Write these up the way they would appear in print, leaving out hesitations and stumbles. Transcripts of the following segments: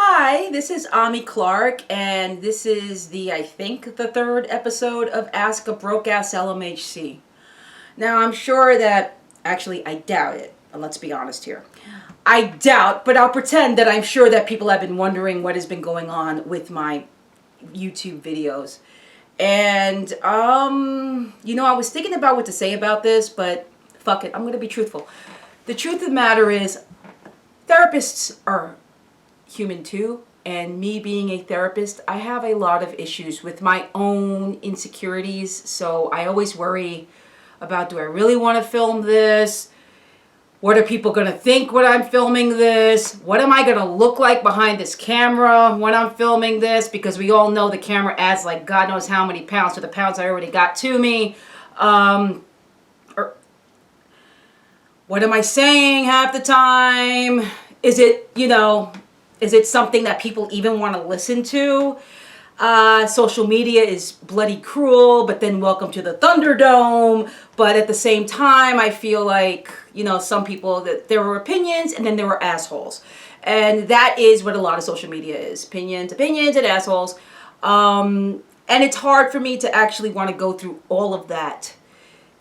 Hi, this is Ami Clark, and this is I think, the third episode of Ask a Broke Ass LMHC. Now, I'm sure that, actually, I doubt it. Let's be honest here. I doubt, but I'll pretend that I'm sure that people have been wondering what has been going on with my YouTube videos. And, I was thinking about what to say about this, but fuck it, I'm going to be truthful. The truth of the matter is, therapists are human too, and me being a therapist, I have a lot of issues with my own insecurities. So I always worry about, do I really want to film this? What are people going to think when I'm filming this? What am I going to look like behind this camera when I'm filming this? Because we all know the camera adds like God knows how many pounds to the pounds I already got to me. Or what am I saying half the time? Is it something that people even want to listen to? Social media is bloody cruel, but then welcome to the Thunderdome. But at the same time, I feel like, some people, that there were opinions and then there were assholes. And that is what a lot of social media is. Opinions, and assholes. And it's hard for me to actually want to go through all of that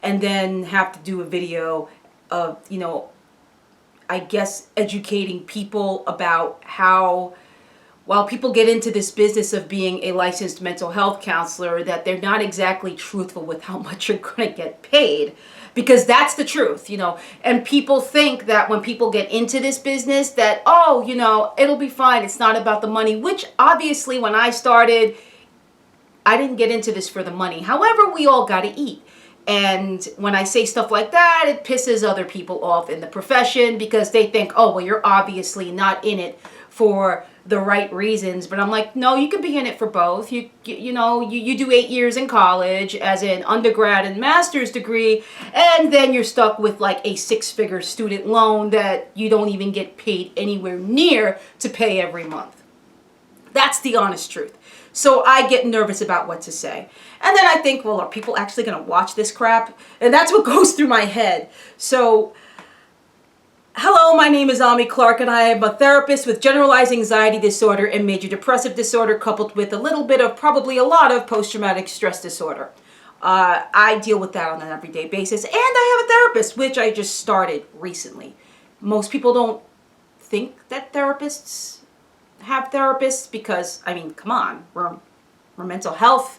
and then have to do a video of, I guess, educating people about how, while people get into this business of being a licensed mental health counselor, that they're not exactly truthful with how much you're going to get paid. Because that's the truth, And people think that when people get into this business that, it'll be fine. It's not about the money, which obviously when I started, I didn't get into this for the money. However, we all got to eat. And when I say stuff like that, it pisses other people off in the profession because they think, oh, well, you're obviously not in it for the right reasons. But I'm like, no, you could be in it for both. You do 8 years in college as an undergrad and master's degree, and then you're stuck with like a 6-figure student loan that you don't even get paid anywhere near to pay every month. That's the honest truth. So I get nervous about what to say. And then I think, well, are people actually going to watch this crap? And that's what goes through my head. So, hello, my name is Ami Clark, and I am a therapist with generalized anxiety disorder and major depressive disorder, coupled with a little bit of, probably a lot of, post-traumatic stress disorder. I deal with that on an everyday basis. And I have a therapist, which I just started recently. Most people don't think that therapists have therapists because, come on, we're mental health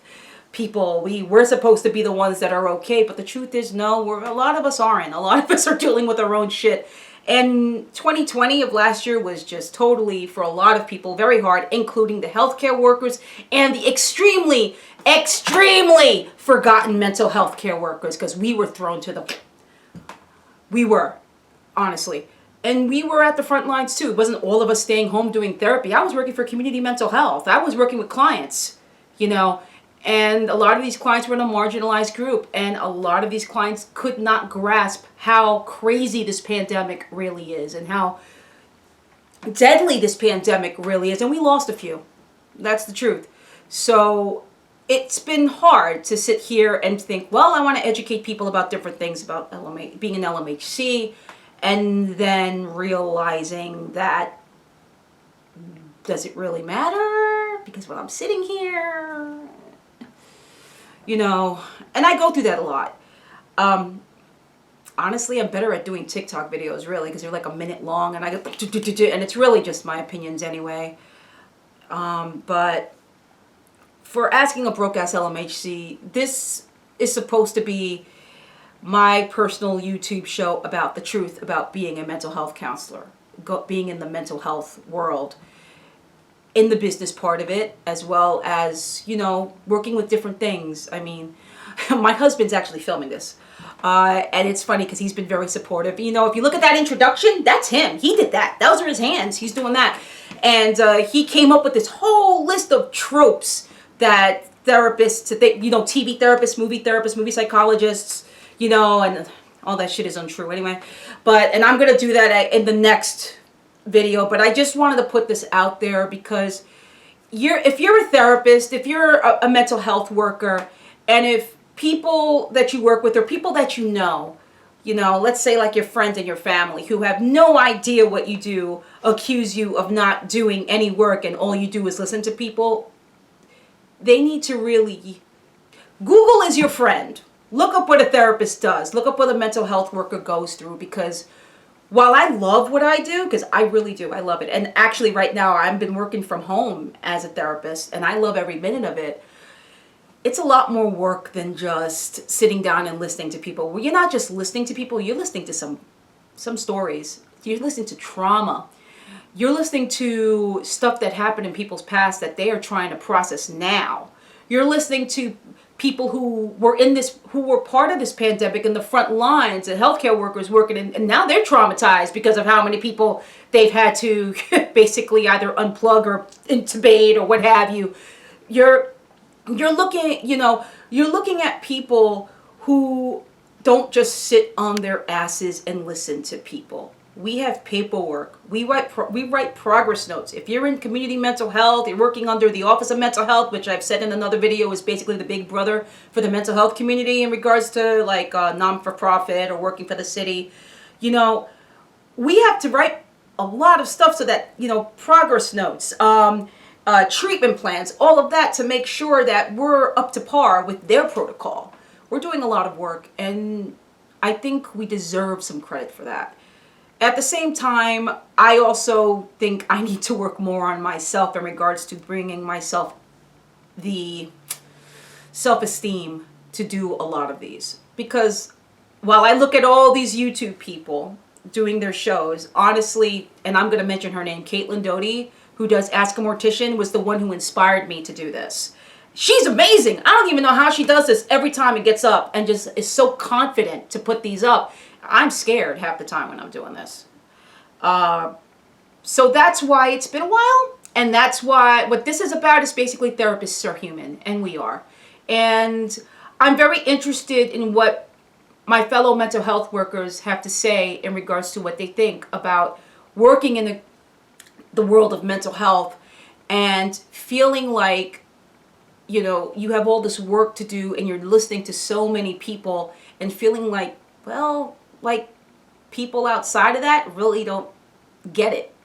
people. We're supposed to be the ones that are okay, but the truth is, no, a lot of us aren't. A lot of us are dealing with our own shit. And 2020 of last year was just totally, for a lot of people, very hard, including the healthcare workers and the extremely, extremely forgotten mental health care workers, because we were thrown to the... We were, honestly. And we were at the front lines too. It wasn't all of us staying home doing therapy. I was working for community mental health. I was working with clients, and a lot of these clients were in a marginalized group. And a lot of these clients could not grasp how crazy this pandemic really is and how deadly this pandemic really is. And we lost a few. That's the truth. So it's been hard to sit here and think, well, I want to educate people about different things about being an LMHC. And then realizing that, does it really matter? Because when I'm sitting here, and I go through that a lot. Honestly, I'm better at doing TikTok videos, really, because they're like a minute long, and I go, and it's really just my opinions anyway. But for asking a broke-ass LMHC, this is supposed to be my personal YouTube show about the truth about being a mental health counselor, being in the mental health world, in the business part of it, as well as, working with different things. My husband's actually filming this. And it's funny because he's been very supportive. If you look at that introduction, that's him. He did that. Those are his hands. He's doing that. And he came up with this whole list of tropes that therapists, TV therapists, movie psychologists, and all that shit is untrue anyway. And I'm going to do that in the next video. But I just wanted to put this out there because if you're a therapist, if you're a mental health worker, and if people that you work with or people that let's say like your friends and your family who have no idea what you do, accuse you of not doing any work and all you do is listen to people. They need to really, Google is your friend. Look up what a therapist does. Look up what a mental health worker goes through, because while I love what I do, because I really do, I love it. And actually right now I've been working from home as a therapist and I love every minute of it. It's a lot more work than just sitting down and listening to people. Well, you're not just listening to people, you're listening to some stories. You're listening to trauma. You're listening to stuff that happened in people's past that they are trying to process now. You're listening to people who were part of this pandemic in the front lines, and healthcare workers working, and now they're traumatized because of how many people they've had to basically either unplug or intubate or what have you. You're looking at people who don't just sit on their asses and listen to people. We have paperwork. We write progress notes. If you're in community mental health, you're working under the Office of Mental Health, which I've said in another video is basically the big brother for the mental health community in regards to like non-for-profit or working for the city. We have to write a lot of stuff so that, progress notes, treatment plans, all of that to make sure that we're up to par with their protocol. We're doing a lot of work, and I think we deserve some credit for that. At the same time, I also think I need to work more on myself in regards to bringing myself the self-esteem to do a lot of these. Because while I look at all these YouTube people doing their shows, honestly, and I'm going to mention her name, Caitlin Doty, who does Ask a Mortician, was the one who inspired me to do this. She's amazing. I don't even know how she does this every time it gets up and just is so confident to put these up. I'm scared half the time when I'm doing this. So that's why it's been a while. And that's why what this is about is basically therapists are human, and we are. And I'm very interested in what my fellow mental health workers have to say in regards to what they think about working in the world of mental health and feeling like, you have all this work to do and you're listening to so many people and feeling like, well, like people outside of that really don't get it,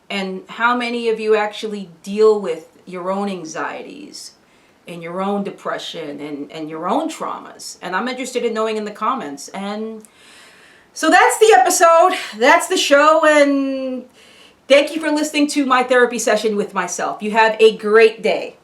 and how many of you actually deal with your own anxieties and your own depression and your own traumas. And I'm interested in knowing in the comments. And so that's the episode, that's the show, and thank you for listening to my therapy session with myself. You have a great day.